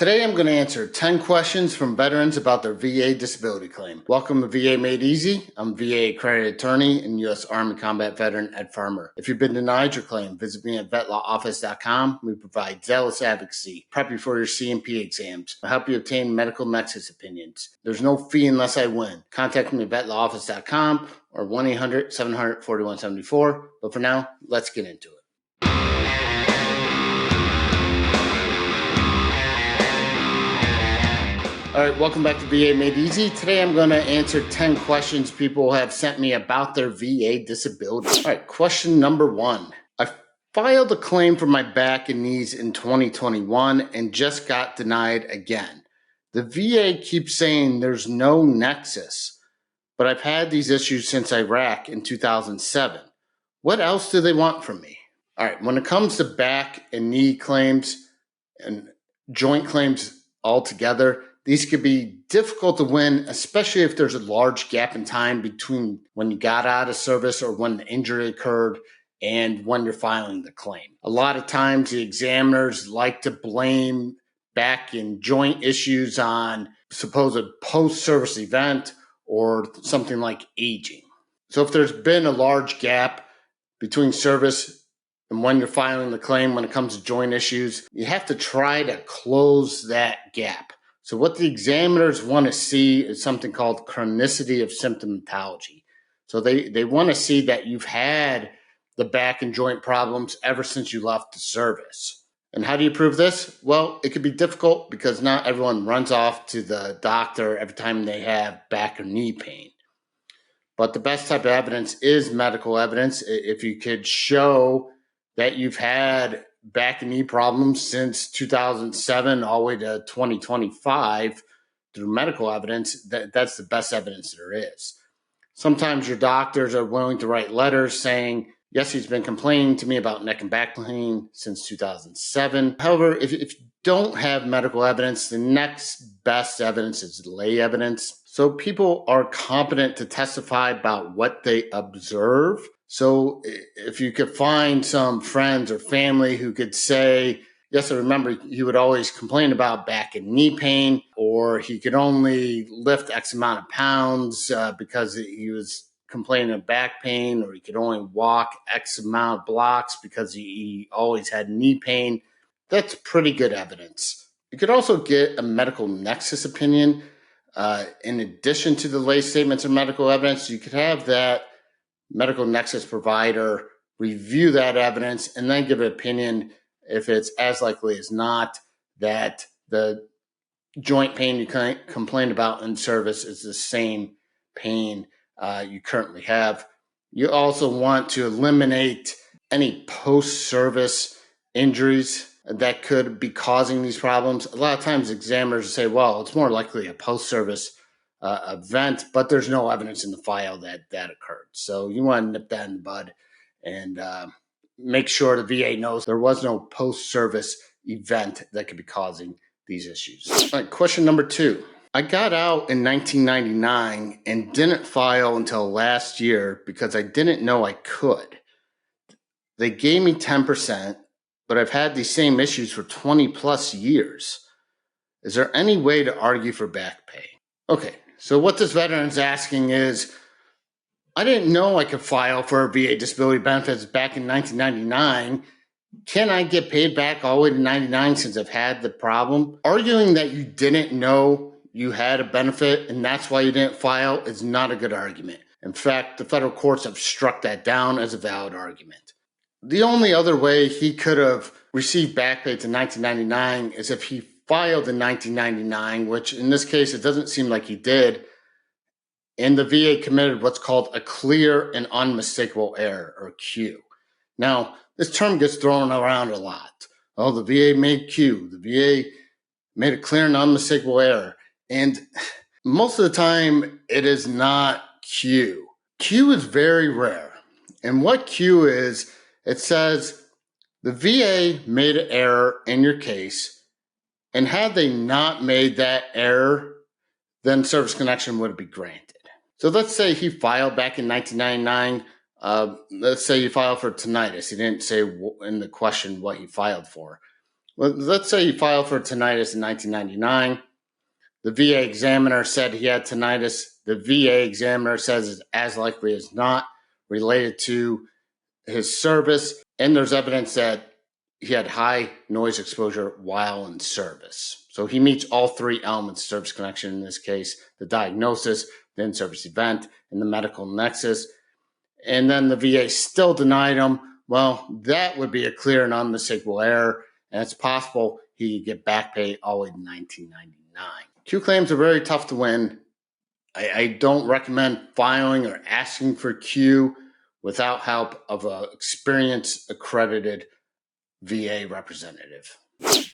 Today I'm going to answer 10 questions from veterans about their VA disability claim. Welcome to VA Made Easy. I'm VA-accredited attorney and U.S. Army combat veteran Ed Farmer. If you've been denied your claim, visit me at vetlawoffice.com. We provide zealous advocacy, prep you for your CMP exams, and help you obtain medical nexus opinions. There's no fee unless I win. Contact me at vetlawoffice.com or 1-800-700-4174. But for now, let's get into it. All right, welcome back to VA Made Easy. Today I'm going to answer 10 questions people have sent me about their VA disability. All right, question number 1. I filed a claim for my back and knees in 2021 and just got denied again. The VA keeps saying there's no nexus, but I've had these issues since Iraq in 2007. What else do they want from me? All right, when it comes to back and knee claims and joint claims altogether, these could be difficult to win, especially if there's a large gap in time between when you got out of service or when the injury occurred and when you're filing the claim. A lot of times the examiners like to blame back and joint issues on supposed post-service event or something like aging. So if there's been a large gap between service and when you're filing the claim when it comes to joint issues, you have to try to close that gap. So what the examiners want to see is something called chronicity of symptomatology. So they want to see that you've had the back and joint problems ever since you left the service. And how do you prove this? Well, it could be difficult because not everyone runs off to the doctor every time they have back or knee pain. But the best type of evidence is medical evidence. If you could show that you've had back and knee problems since 2007 all the way to 2025 through medical evidence, that's the best evidence there is. Sometimes your doctors are willing to write letters saying, yes, he's been complaining to me about neck and back pain since 2007. However, if you don't have medical evidence, the next best evidence is lay evidence. So people are competent to testify about what they observe. So if you could find some friends or family who could say, yes, I remember he would always complain about back and knee pain, or he could only lift X amount of pounds because he was complaining of back pain, or he could only walk X amount of blocks because he always had knee pain. That's pretty good evidence. You could also get a medical nexus opinion. In addition to the lay statements of medical evidence, you could have that medical nexus provider review that evidence and then give an opinion if it's as likely as not that the joint pain you complained about in service is the same pain you currently have. You also want to eliminate any post-service injuries that could be causing these problems. A lot of times examiners say, well, it's more likely a post-service event, but there's no evidence in the file that occurred. So you want to nip that in the bud and make sure the VA knows there was no post-service event that could be causing these issues. All right, question number 2. I got out in 1999 and didn't file until last year because I didn't know I could. They gave me 10%, but I've had these same issues for 20 plus years. Is there any way to argue for back pay? Okay, so what this veteran's asking is, I didn't know I could file for VA disability benefits back in 1999. Can I get paid back all the way to 99 since I've had the problem? Arguing that you didn't know you had a benefit and that's why you didn't file is not a good argument. In fact, the federal courts have struck that down as a valid argument. The only other way he could have received back pay to 1999 is if he filed in 1999, which in this case, it doesn't seem like he did. And the VA committed what's called a clear and unmistakable error, or Q. Now, this term gets thrown around a lot. Oh, the VA made Q. The VA made a clear and unmistakable error. And most of the time, it is not Q. Q is very rare. And what Q is, it says the VA made an error in your case, and had they not made that error, then service connection would be granted. So let's say he filed back in 1999. Let's say he filed for tinnitus. He didn't say in the question what he filed for. Well, let's say you filed for tinnitus in 1999. The VA examiner said he had tinnitus. The VA examiner says it's as likely as not related to his service, and there's evidence that he had high noise exposure while in service. So he meets all three elements of service connection in this case: the diagnosis, the in-service event, and the medical nexus. And then the VA still denied him. Well, that would be a clear and unmistakable error, and it's possible he could get back pay all the way to 1999. Q claims are very tough to win. I don't recommend filing or asking for Q without help of an experienced, accredited VA representative.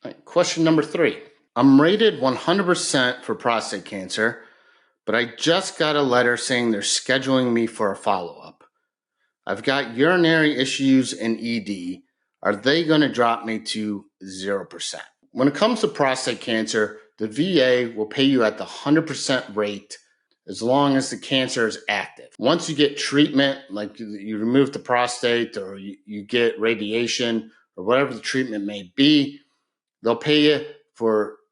Right, question number 3. I'm rated 100% for prostate cancer, but I just got a letter saying they're scheduling me for a follow-up. I've got urinary issues and ED. Are they going to drop me to 0%? When it comes to prostate cancer, the VA will pay you at the 100% rate as long as the cancer is active. Once you get treatment, like you remove the prostate or you get radiation or whatever the treatment may be, they'll pay you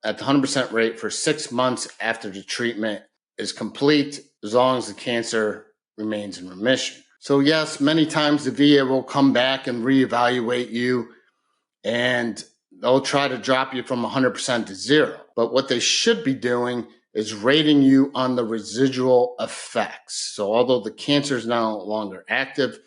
at the 100% rate for 6 months after the treatment is complete, as long as the cancer remains in remission. So yes, many times the VA will come back and reevaluate you, and they'll try to drop you from 100% to 0. But what they should be doing is rating you on the residual effects. So although the cancer is no longer active,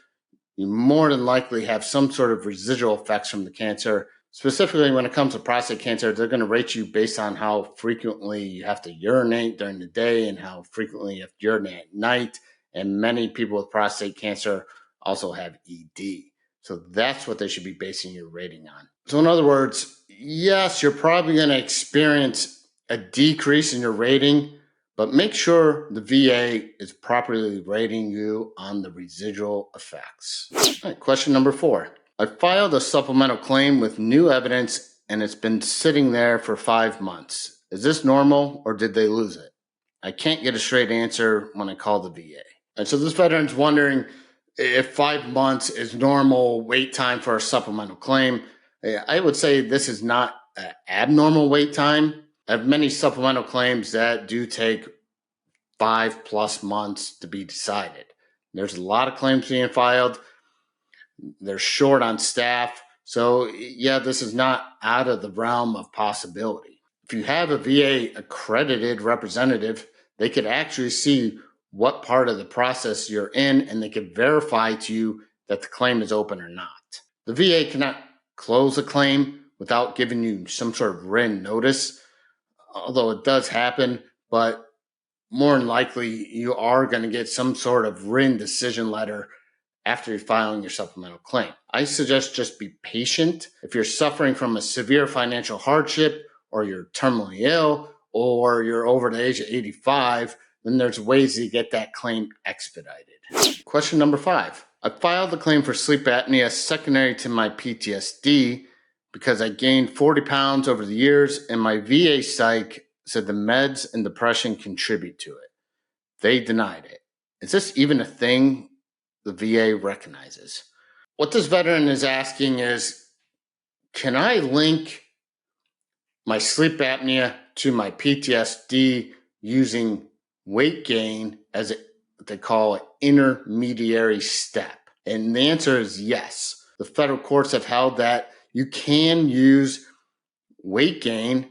you more than likely have some sort of residual effects from the cancer. Specifically, when it comes to prostate cancer, they're going to rate you based on how frequently you have to urinate during the day and how frequently you have to urinate at night. And many people with prostate cancer also have ED. So that's what they should be basing your rating on. So in other words, yes, you're probably going to experience a decrease in your rating, but make sure the VA is properly rating you on the residual effects. All right, question number 4. I filed a supplemental claim with new evidence and it's been sitting there for 5 months. Is this normal or did they lose it? I can't get a straight answer when I call the VA. And so this veteran's wondering if 5 months is normal wait time for a supplemental claim. I would say this is not an abnormal wait time. I have many supplemental claims that do take 5+ months to be decided. There's a lot of claims being filed. They're short on staff. So yeah, this is not out of the realm of possibility. If you have a VA-accredited representative, they could actually see what part of the process you're in, and they could verify to you that the claim is open or not. The VA cannot close a claim without giving you some sort of written notice, although it does happen, but more than likely you are going to get some sort of written decision letter after you're filing your supplemental claim. I suggest just be patient. If you're suffering from a severe financial hardship, or you're terminally ill, or you're over the age of 85, then there's ways to get that claim expedited. Question number 5. I filed the claim for sleep apnea secondary to my PTSD because I gained 40 pounds over the years, and my VA psych said the meds and depression contribute to it. They denied it. Is this even a thing the VA recognizes? What this veteran is asking is, can I link my sleep apnea to my PTSD using weight gain as what they call an intermediary step? And the answer is yes. The federal courts have held that you can use weight gain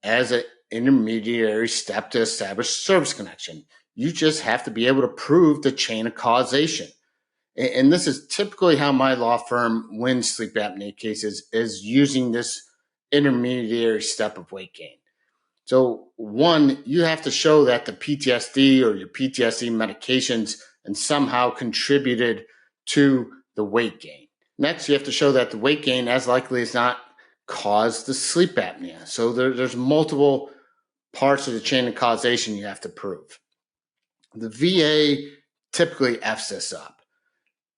as an intermediary step to establish service connection. You just have to be able to prove the chain of causation. And this is typically how my law firm wins sleep apnea cases, is using this intermediary step of weight gain. So one, you have to show that the PTSD or your PTSD medications and somehow contributed to the weight gain. Next, you have to show that the weight gain as likely as not caused the sleep apnea. So there's multiple parts of the chain of causation you have to prove. The VA typically F's this up.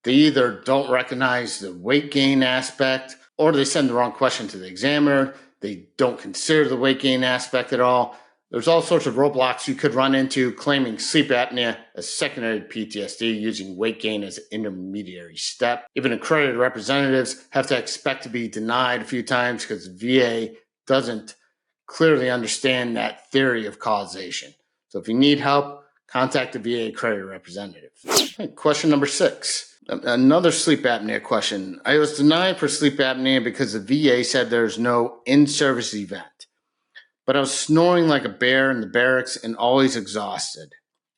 They either don't recognize the weight gain aspect, or they send the wrong question to the examiner. They don't consider the weight gain aspect at all. There's all sorts of roadblocks you could run into claiming sleep apnea as secondary PTSD using weight gain as an intermediary step. Even accredited representatives have to expect to be denied a few times because VA doesn't clearly understand that theory of causation. So if you need help, contact a VA-accredited representative. Okay, question number 6. Another sleep apnea question. I was denied for sleep apnea because the VA said there's no in-service event. But I was snoring like a bear in the barracks and always exhausted.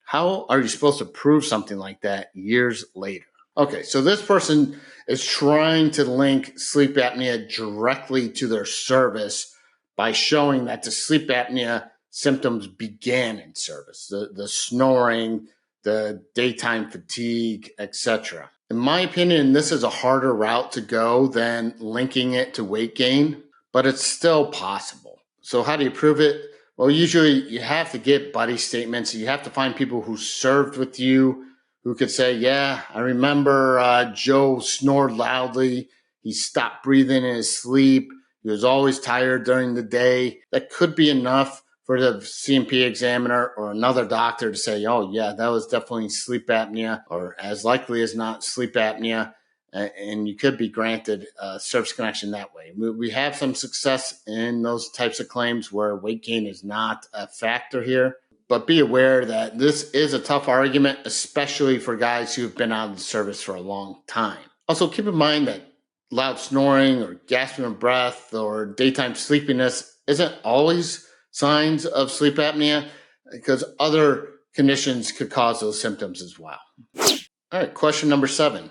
How are you supposed to prove something like that years later? Okay, so this person is trying to link sleep apnea directly to their service by showing that the sleep apnea symptoms began in service, the snoring, the daytime fatigue, etc. In my opinion, this is a harder route to go than linking it to weight gain, but it's still possible. So how do you prove it? Well, usually you have to get buddy statements. You have to find people who served with you who could say, yeah, I remember Joe snored loudly. He stopped breathing in his sleep. He was always tired during the day. That could be enough for the CMP examiner or another doctor to say, oh, yeah, that was definitely sleep apnea, or as likely as not sleep apnea. And you could be granted service connection that way. We have some success in those types of claims where weight gain is not a factor here. But be aware that this is a tough argument, especially for guys who've been out of the service for a long time. Also, keep in mind that loud snoring or gasping of breath or daytime sleepiness isn't always signs of sleep apnea, because other conditions could cause those symptoms as well. All right, question number 7.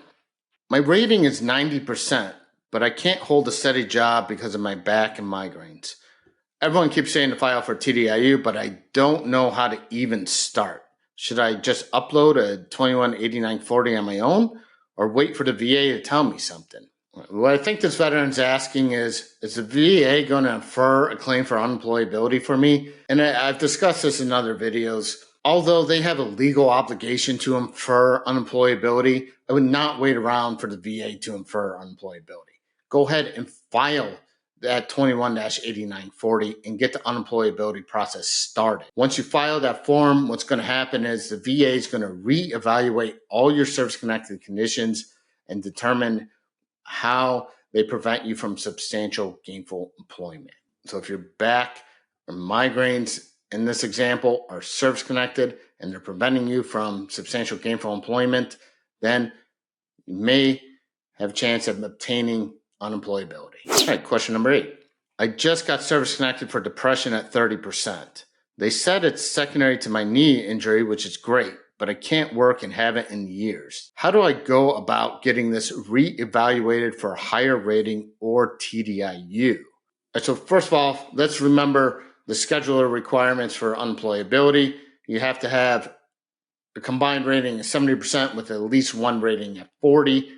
My rating is 90%, but I can't hold a steady job because of my back and migraines. Everyone keeps saying to file for TDIU, but I don't know how to even start. Should I just upload a 218940 on my own or wait for the VA to tell me something? What I think this veteran's asking is the VA going to infer a claim for unemployability for me? And I've discussed this in other videos. Although they have a legal obligation to infer unemployability, I would not wait around for the VA to infer unemployability. Go ahead and file that 21-8940 and get the unemployability process started. Once you file that form, what's going to happen is the VA is going to reevaluate all your service-connected conditions and determine how they prevent you from substantial gainful employment. So if your back or migraines in this example are service-connected and they're preventing you from substantial gainful employment, then you may have a chance of obtaining unemployability. All right, question number 8. I just got service-connected for depression at 30%. They said it's secondary to my knee injury, which is great, but I can't work and haven't in years. How do I go about getting this reevaluated for a higher rating or TDIU? So first of all, let's remember the scheduler requirements for unemployability. You have to have a combined rating of 70% with at least one rating at 40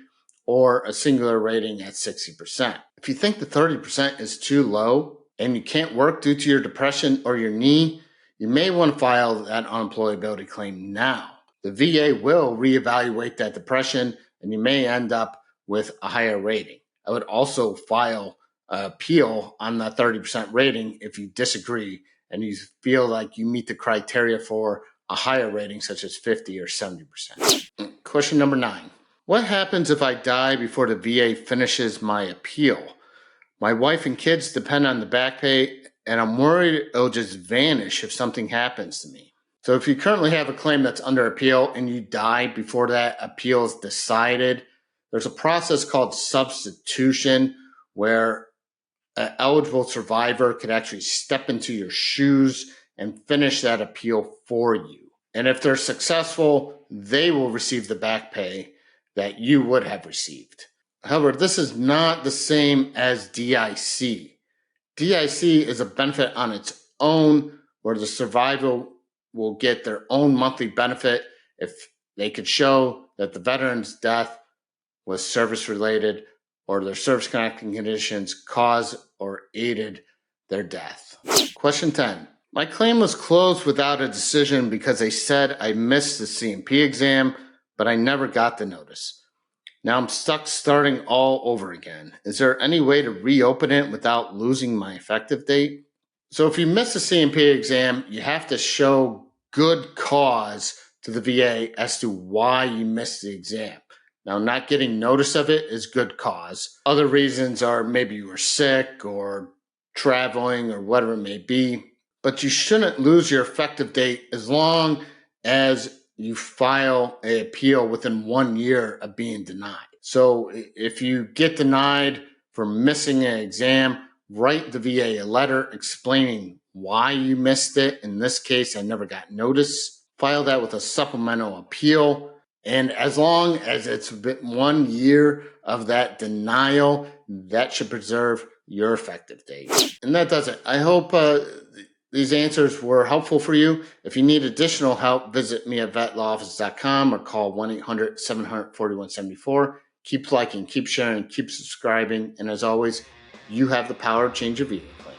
or a singular rating at 60%. If you think the 30% is too low and you can't work due to your depression or your knee, you may want to file that unemployability claim now. The VA will reevaluate that depression and you may end up with a higher rating. I would also file an appeal on that 30% rating if you disagree and you feel like you meet the criteria for a higher rating, such as 50 or 70%. Question number 9. What happens if I die before the VA finishes my appeal? My wife and kids depend on the back pay, and I'm worried it'll just vanish if something happens to me. So if you currently have a claim that's under appeal and you die before that appeal is decided, there's a process called substitution where an eligible survivor could actually step into your shoes and finish that appeal for you. And if they're successful, they will receive the back pay that you would have received. However, this is not the same as DIC. DIC is a benefit on its own where the survivor will get their own monthly benefit if they could show that the veteran's death was service-related or their service-connecting conditions caused or aided their death. Question 10. My claim was closed without a decision because they said I missed the CMP exam, but I never got the notice. Now I'm stuck starting all over again. Is there any way to reopen it without losing my effective date? So if you miss the C&P exam, you have to show good cause to the VA as to why you missed the exam. Now, not getting notice of it is good cause. Other reasons are maybe you were sick or traveling or whatever it may be. But you shouldn't lose your effective date as long as you file an appeal within 1 year of being denied. So if you get denied for missing an exam, write the VA a letter explaining why you missed it. In this case, I never got notice. File that with a supplemental appeal. And as long as it's been 1 year of that denial, that should preserve your effective date. And that does it. I hope these answers were helpful for you. If you need additional help, visit me at vetlawoffice.com or call 1-800-700-4174. Keep liking, keep sharing, keep subscribing. And as always, you have the power to change your VA claim.